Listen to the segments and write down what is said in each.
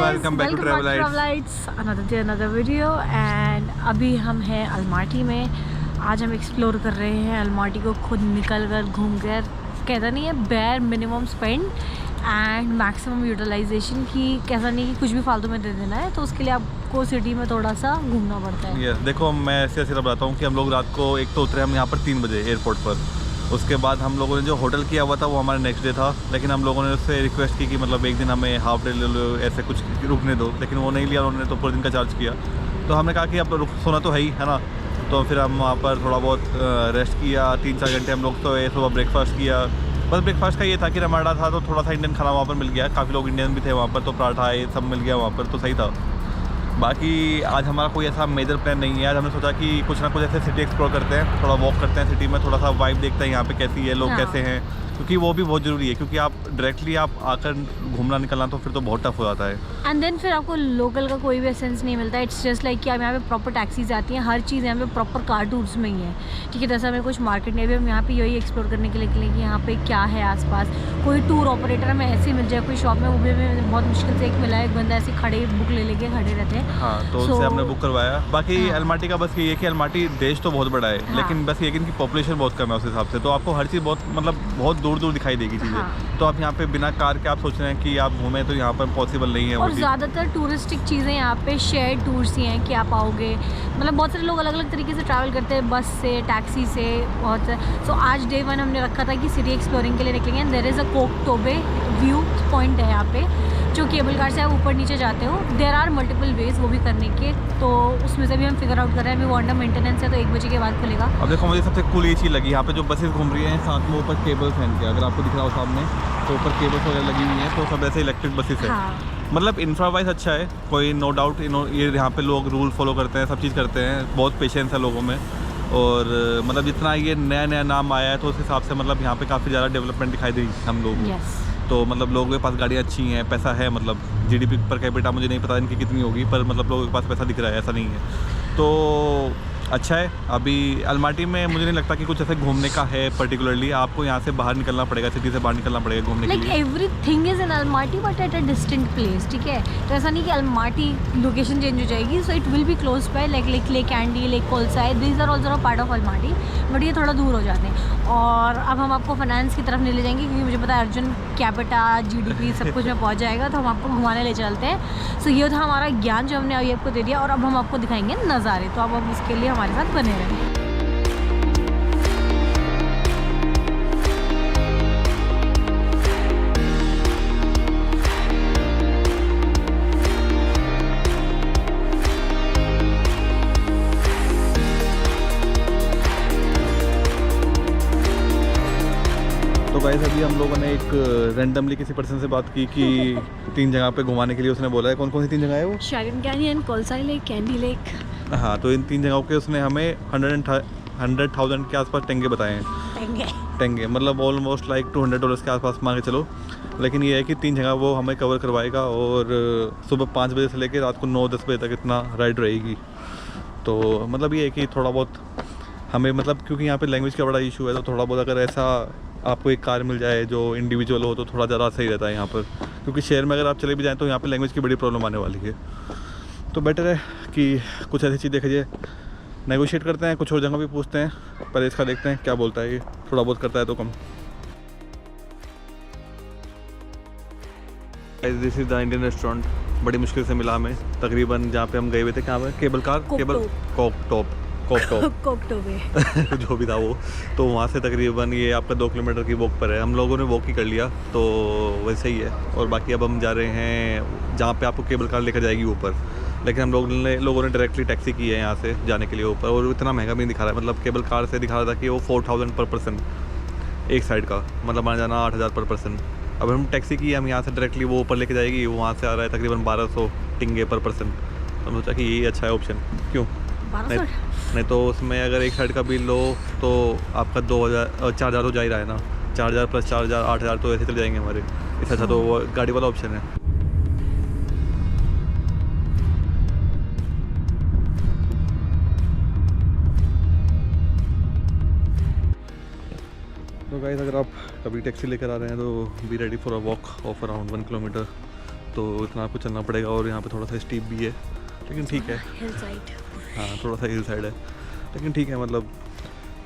Welcome back to Travelites, another day another video. And अभी हम हैं अलमाटी में। आज हम एक्सप्लोर कर रहे हैं अलमाटी को, खुद निकल कर घूम कर, कहता नहीं है bare minimum spend and maximum utilisation की, कैसा नहीं कि कुछ भी फालतू में दे देना है, तो उसके लिए आपको सिटी में थोड़ा सा घूमना पड़ता है। देखो मैं ऐसे बताता हूँ कि हम लोग रात को एक तो उतरे हम यहाँ पर 3 बजे एयरपोर्ट पर। उसके बाद हम लोगों ने जो होटल किया हुआ था वो हमारा नेक्स्ट डे था, लेकिन हम लोगों ने उससे रिक्वेस्ट की कि मतलब एक दिन हमें हाफ डे ले लो, ऐसे कुछ रुकने दो, लेकिन वो नहीं लिया उन्होंने, तो पूरे दिन का चार्ज किया। तो हमने कहा कि अब सोना तो है ही है ना, तो फिर हम वहाँ पर थोड़ा बहुत रेस्ट किया। 3-4 घंटे हम लोग सोए, सुबह ब्रेकफास्ट किया। बस ब्रेकफास्ट का ये था कि रमाडा था तो थोड़ा सा इंडियन खाना वहाँ पर मिल गया, काफ़ी लोग इंडियन भी थे वहाँ पर, तो पराठा ये सब मिल गया वहाँ पर, तो सही था। बाकी आज हमारा कोई ऐसा मेजर प्लान नहीं है। आज हमने सोचा कि कुछ ना कुछ ऐसे सिटी एक्सप्लोर करते हैं, थोड़ा वॉक करते हैं सिटी में, थोड़ा सा वाइब देखते हैं यहाँ पे कैसी है, लोग कैसे हैं, क्योंकि वो भी बहुत ज़रूरी है। क्योंकि आप डायरेक्टली आप आकर घूमना निकलना तो फिर तो बहुत टफ हो जाता है, एंड देन फिर आपको लोकल का कोई भी एसेंस नहीं मिलता। इट्स जस्ट लाइक कि आप यहाँ पे प्रॉपर टैक्सीज आती हैं, हर चीज़ यहाँ पे प्रॉपर कार टूर्स में ही है, ठीक है। जैसा हमें कुछ मार्केट नहीं, भी हम यहाँ पे यही एक्सप्लोर करने के लिए कि यहाँ पे क्या है आसपास। कोई टूर ऑपरेटर हमें ऐसे मिल जाए कोई शॉप में, वो भी हमें बहुत मुश्किल से एक मिला है, एक बंदा ऐसे खड़े बुक ले लेके खड़े रहते हैं। हाँ, तो उससे हमने बुक करवाया। बाकी अलमाटी का बस ये है कि अलमाटी देश तो बहुत बड़ा है, लेकिन बस ये कि इनकी पॉपुलेशन बहुत कम है उस हिसाब से, तो आपको हर चीज़ बहुत मतलब बहुत दूर दूर दिखाई देगी चीज़ें। तो आप यहाँ पे बिना कार के आप सोच रहे हैं कि आप घूमें, तो यहाँ पर पॉसिबल नहीं है। और ज़्यादातर टूरिस्टिक चीज़ें यहाँ पे शेयर टूर्स ही हैं कि आप आओगे, मतलब बहुत सारे लोग अलग अलग तरीके से ट्रैवल करते हैं, बस से, टैक्सी से, बहुत। सो आज डे 1 हमने रखा था कि सिटी एक्सप्लोरिंग के लिए निकलेंगे। And there is a Kok Tobe view point है यहाँ पे, जो केबल कार से आप ऊपर नीचे जाते हो। देयर आर मल्टीपल वेज वो भी करने के, तो उसमें से भी हम फिगर आउट कर रहे हैं। अभी वो अंडर मेंटेनेंस है, तो 1 बजे के बाद खुलेगा। अब देखो मुझे सबसे कूल ये चीज़ लगी, यहाँ पे जो बसेस घूम रही हैं साथ में ऊपर केबल फैन के, अगर आपको दिख रहा हो सामने, तो ऊपर केबल्स वगैरह लगी हुई हैं, तो सब ऐसे इलेक्ट्रिक बसेस है। मतलब इंफ्रा वाइज अच्छा है, कोई नो डाउट। ये यहाँ पे लोग रूल फॉलो करते हैं, सब चीज़ करते हैं, बहुत पेशेंस है लोगों में। और मतलब जितना ये नया नाम आया है, तो उस हिसाब से मतलब यहाँ पे काफ़ी ज़्यादा डेवलपमेंट दिखाई दी हम लोग को। तो मतलब लोगों के पास गाड़ियाँ अच्छी हैं, पैसा है, मतलब जीडीपी पर कैपिटा मुझे नहीं पता इनकी कितनी होगी, पर मतलब लोगों के पास पैसा दिख रहा है, ऐसा नहीं है, तो अच्छा है। अभी अलमाटी में मुझे नहीं लगता कि कुछ ऐसे घूमने का है पर्टिकुलरली, आपको यहाँ से बाहर निकलना पड़ेगा, सिटी से बाहर निकलना पड़ेगा घूमने के लिए। Like everything is in Almaty but at a distant place, ठीक है। तो ऐसा नहीं कि अलमाटी लोकेशन चेंज हो जाएगी, so it will be close by, like Lake Kaindy, Lake Kolsai, these are also part of Almaty, but ये थोड़ा दूर हो जाते हैं। और अब हम आपको फाइनेंस की तरफ नहीं ले जाएंगे, क्योंकि मुझे पता है अर्जुन कैपिटा, जीडीपी सब कुछ में पहुँच जाएगा, तो हम आपको घुमाने ले चलते हैं। सो ये था हमारा ज्ञान जो हमने अभी आपको दे दिया, और अब हम आपको दिखाएंगे नज़ारे, तो अब उसके लिए हमारे साथ बने रहें। तो गाइस अभी हम लोगों ने एक रैंडमली किसी पर्सन से बात की कि 3 जगह पे घुमाने के लिए उसने बोला है। कौन कौन सी 3 जगह है वो? Sharyn Canyon, Kolsai Lake, Kaindy Lake. हाँ, तो इन 3 जगहों के उसने हमें 100,000 के आसपास टेंगे बताए हैं। टेंगे मतलब ऑलमोस्ट लाइक $200 के आसपास मान के चलो। लेकिन ये है कि 3 जगह वो हमें कवर करवाएगा, और सुबह 5 बजे से लेकर रात को 9-10 बजे तक इतना राइड रहेगी। तो मतलब ये है कि थोड़ा बहुत हमें, मतलब क्योंकि यहाँ पे लैंग्वेज का बड़ा इशू है, तो थोड़ा बहुत अगर ऐसा आपको एक कार मिल जाए जो इंडिविजुअल हो, तो थोड़ा ज़्यादा सही रहता है यहाँ पर। क्योंकि शहर में अगर आप चले भी जाएँ तो यहाँ पे लैंग्वेज की बड़ी प्रॉब्लम आने वाली है, तो बेटर है कि कुछ ऐसी चीज़ देखिए, नेगोशिएट करते हैं, कुछ और जगह भी पूछते हैं, पर इसका देखते हैं क्या बोलता है ये, थोड़ा बहुत करता है तो कम। This is the Indian restaurant, बड़ी मुश्किल से मिला हमें, तकरीबन जहाँ पे हम गए हुए थे, कहाँ पे केबल कार, कोक टोबे जो भी था वो, तो वहाँ से तकरीबन ये आपका 2 किलोमीटर की वॉक पर है। हम लोगों ने वॉक ही कर लिया, तो वैसे ही है। और बाकी अब हम जा रहे हैं जहाँ पे आपको केबल कार लेकर जाएगी ऊपर, लेकिन हम लोगों ने डायरेक्टली टैक्सी की है यहाँ से जाने के लिए ऊपर, और इतना महंगा भी नहीं दिखा रहा है। मतलब केबल कार से दिखा रहा था कि वो 4,000 पर पर्सन एक साइड का, मतलब आना जाना 8,000 पर पर्सन। अब हम टैक्सी की, हम यहाँ से डायरेक्टली वो ऊपर लेके जाएगी, वहाँ से आ रहा है तकरीबन 1200 टिंगे पर पर्सन। तो हम सोचा कि यही अच्छा है ऑप्शन, क्यों नहीं तो उसमें अगर एक साइड का बिल लो तो आपका 4,000 तो जा ही रहा है ना, 4,000 + 4,000 8,000 तो ऐसे चले जाएंगे हमारे। इससे अच्छा तो वो गाड़ी वाला ऑप्शन है। तो गाइस अगर आप कभी टैक्सी लेकर आ रहे हैं तो be ready for a walk of around 1 kilometre, तो इतना आपको चलना पड़ेगा और यहाँ पे थोड़ा सा स्टीप भी है, लेकिन ठीक है। हिल साइड, हाँ थोड़ा सा हिल साइड है, लेकिन ठीक है। मतलब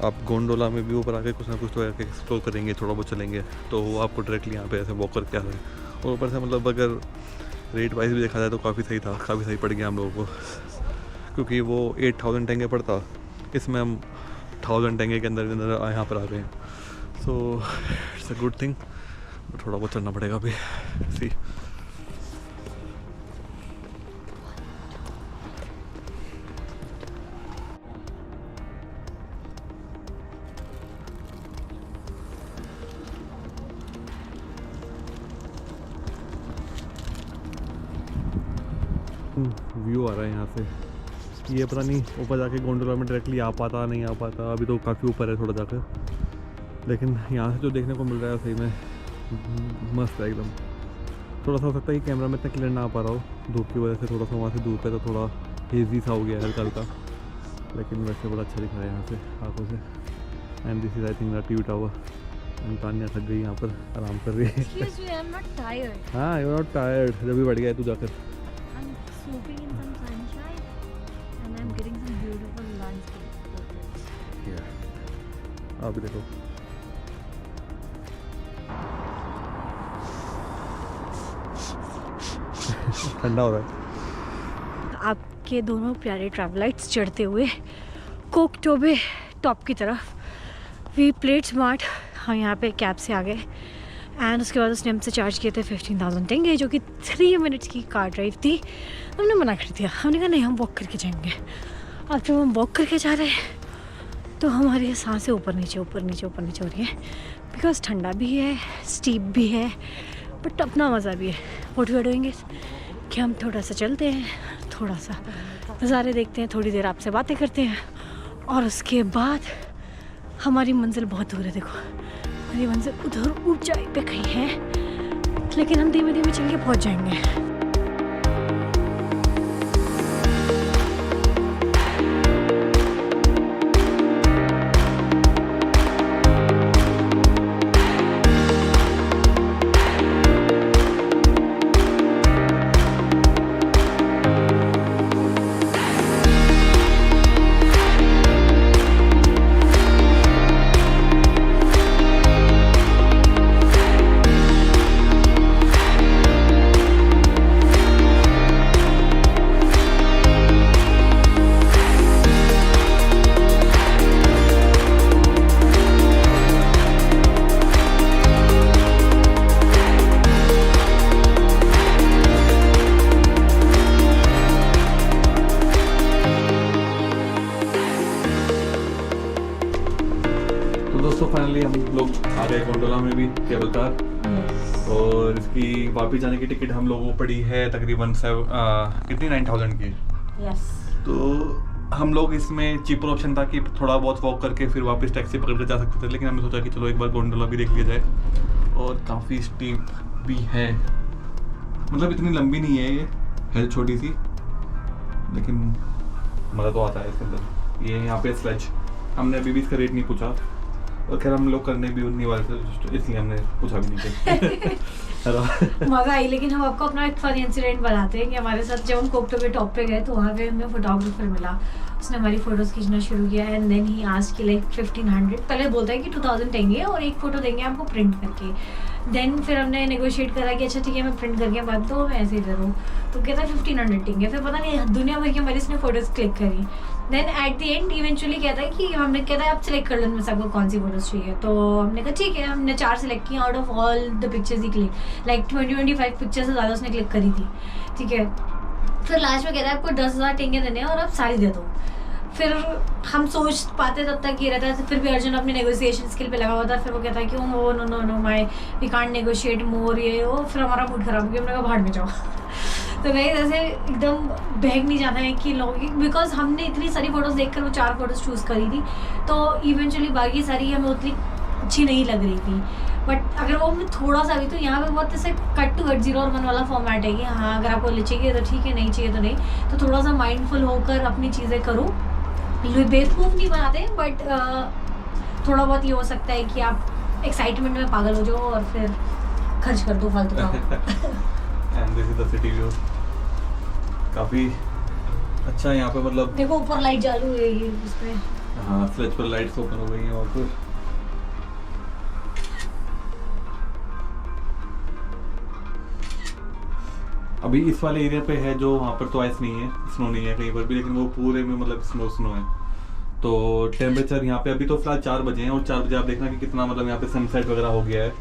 आप गोंडोला में भी ऊपर आके कुछ ना कुछ तो आके एक्सप्लोर करेंगे, थोड़ा बहुत चलेंगे तो वो आपको डायरेक्टली यहाँ पे ऐसे वॉक करके आ रहे हैं। और ऊपर से मतलब अगर रेट वाइज भी देखा जाए तो काफ़ी सही था, काफ़ी सही पड़ गया हम लोगों को, क्योंकि वो 8000 टेंगे पड़ता, इसमें हम 1000 टेंगे के अंदर यहाँ पर आ गए हैं। So it's a good thing. थोड़ा बहुत चलना पड़ेगा अभी। सी व्यू आ रहा है यहाँ से। ये पता नहीं ऊपर जाके गोंडोला में डायरेक्टली आ पाता नहीं आ पाता, अभी तो काफ़ी ऊपर है थोड़ा जाकर, लेकिन यहाँ से जो देखने को मिल रहा है सही में मस्त है एकदम। थोड़ा सा हो सकता है कि कैमरा में इतना क्लियर ना आ पा रहा हो धूप की वजह से, थोड़ा सा वहाँ से दूर पे तो थोड़ा हेजी सा हो गया है हल्का हल्का, लेकिन वैसे बड़ा अच्छा दिख रहा है यहाँ से आँखों से। And this is I think the T tower. And Tania थक गई यहाँ पर, आराम कर रही है। Excuse me, I'm not tired. हाँ यू आर नॉट टायर्ड, जब भी बढ़ गया है तू जाकर। I'm soaking in some sunshine and I'm getting some beautiful landscape photos. आप भी देखो। ठंडा हो रहा है। आपके दोनों प्यारे ट्रैवलाइट्स चढ़ते हुए कोकटोबे टॉप की तरफ। वी प्लेड स्मार्ट, हम यहाँ पे कैब से आ गए एंड उसके बाद उसने हमसे चार्ज किए थे 15,000 टेंगे, जो कि 3 मिनट्स की कार ड्राइव थी। हमने मना कर दिया, हमने कहा नहीं हम वॉक करके जाएंगे। अब जब हम वॉक करके जा रहे हैं तो हमारी सांसें ऊपर नीचे ऊपर नीचे ऊपर नीचे हो रही है, बिकॉज ठंडा भी है, स्टीप भी है, बट अपना मज़ा भी है। What we are doing is कि हम थोड़ा सा चलते हैं, थोड़ा सा नज़ारे देखते हैं, थोड़ी देर आपसे बातें करते हैं और उसके बाद हमारी मंजिल बहुत दूर है। देखो हमारी मंजिल उधर ऊंचाई पे कहीं है, लेकिन हम धीमे धीमे चल के पहुँच जाएंगे। दोस्तों फाइनली हम लोग आ गए गोंडोला में भी, केबल कार। और इसकी वापस जाने की टिकट हम लोगों को पड़ी है तकरीबन कितनी 9000 की। यस। तो हम लोग इसमें चीपर ऑप्शन था कि थोड़ा बहुत वॉक करके फिर वापस टैक्सी पकड़ कर जा सकते थे, लेकिन हमने सोचा कि चलो एक बार गोंडोला भी देख लिया जाए। और काफ़ी स्टीप भी है, मतलब इतनी लंबी नहीं है, ये है छोटी सी, लेकिन मज़ा तो आता है इसके अंदर। ये यहाँ पे स्लेज, हमने अभी भी इसका रेट नहीं पूछा, और खैर हम लोग करने भी नहीं वाले थे, इसलिए हमने पूछा भी नहीं था। मज़ा आई। लेकिन हम आपको अपना एक फन इंसिडेंट बताते हैं कि हमारे साथ जब हम कोकटोबे टॉप पे गए तो वहाँ पे हमें फोटोग्राफर मिला, उसने हमारी फ़ोटोज़ खींचना शुरू किया। एंड देन ही आस्क्ड कि लाइक 1500, पहले बोलता है कि 2000 देंगे और एक फ़ोटो देंगे आपको प्रिंट करके। देन फिर हमने नेगोशिएट करा कि अच्छा ठीक है मैं प्रिंट करके बात तो मैं ऐसे ही दे रहा हूँ, तो कहता है 1500 देंगे। फिर पता नहीं दुनिया भर की हमारी इसने फ़ोटोज़ क्लिक करी। Then at the end eventually कहता है कि हमने कहता है आप सिलेक्ट कर लो इनमें से आपको कौन सी फोटोज़ चाहिए। तो हमने कहा ठीक है, हमने 4 सिलेक्ट की out of all the pictures he click, like 20-25 pictures से ज़्यादा उसने क्लिक करी थी, ठीक है। फिर लास्ट में कहता है आपको 10,000 टेंगे देने हैं और आप सारी दे दो। फिर हम सोच पाते तब तक ये रहता है, फिर भी अर्जुन अपने नेगोशिएशन स्किल पे लगा हुआ था। फिर वो कहता है कि no no no no my we can't negotiate more, ये वो। फिर हमारा मूड खराब हो गया, हमने कहा बाहर में जाओ। तो भाई ऐसे एकदम बहक नहीं जाना है कि लोग, बिकॉज हमने इतनी सारी फ़ोटोज़ देखकर वो 4 फोटोज़ चूज़ करी थी, तो इवेंचुअली बाकी सारी हमें उतनी अच्छी नहीं लग रही थी। बट अगर वो हमें थोड़ा सा भी, तो यहाँ पे बहुत ऐसे कट टू कट 0 और 1 वाला फॉर्मेट है कि हाँ अगर आपको चाहिए तो ठीक है, नहीं चाहिए तो नहीं। तो थोड़ा सा माइंडफुल होकर अपनी चीज़ें करो, बेवकूफ़ नहीं बनाते, बट थोड़ा बहुत ये हो सकता है कि आप एक्साइटमेंट में पागल हो जाओ और फिर खर्च कर दो फालतू का। And this is the city view. काफ़ी अच्छा है यहाँ पे, मतलब देखो ऊपर लाइट चालू है ये इसमें। हाँ, स्लेज पर लाइट्स ओपन हो गई हैं वहाँ पर। अभी इस वाले एरिया पे है जो वहाँ पर तो आइस नहीं है, स्नो नहीं है कहीं पर भी, लेकिन वो पूरे में मतलब स्नो है। तो टेम्परेचर यहाँ पे अभी तो फिलहाल 4 बजे हैं, और 4 बजे आप देखना कि कितना मतलब यहाँ पे सनसेट वगैरह हो गया है।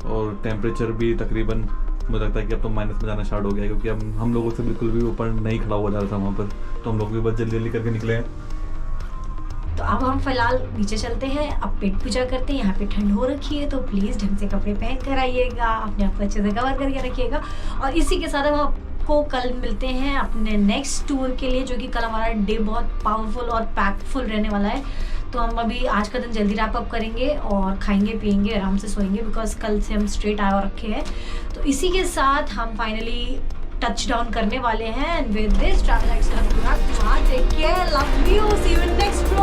और टेम्परेचर भी तकरीबन मुझे लगता है कि अब तो माइनस में जाना स्टार्ट हो गया है, क्योंकि अब हम लोगों से बिल्कुल भी ऊपर नहीं खड़ा हुआ जा रहा था वहाँ पर, तो हम लोग भी बस जल्दी जल्दी करके निकले हैं। तो अब हम फिलहाल नीचे चलते हैं, अब पेट पूजा करते हैं। यहाँ पे ठंड हो रखी है तो प्लीज़ ढंग से कपड़े पहन कर आइएगा, अपने आप को अच्छे से कवर करके रखिएगा। और इसी के साथ हम आपको कल मिलते हैं अपने नेक्स्ट टूर के लिए, जो कि कल हमारा डे बहुत पावरफुल और पैकफुल रहने वाला है। तो हम अभी आज का दिन जल्दी रैप अप करेंगे और खाएंगे पिएंगे आराम से सोएंगे, बिकॉज कल से हम स्ट्रेट आए और रखे हैं। तो इसी के साथ हम फाइनली टच डाउन करने वाले हैं। And with this travel express, take care, love you, see you in next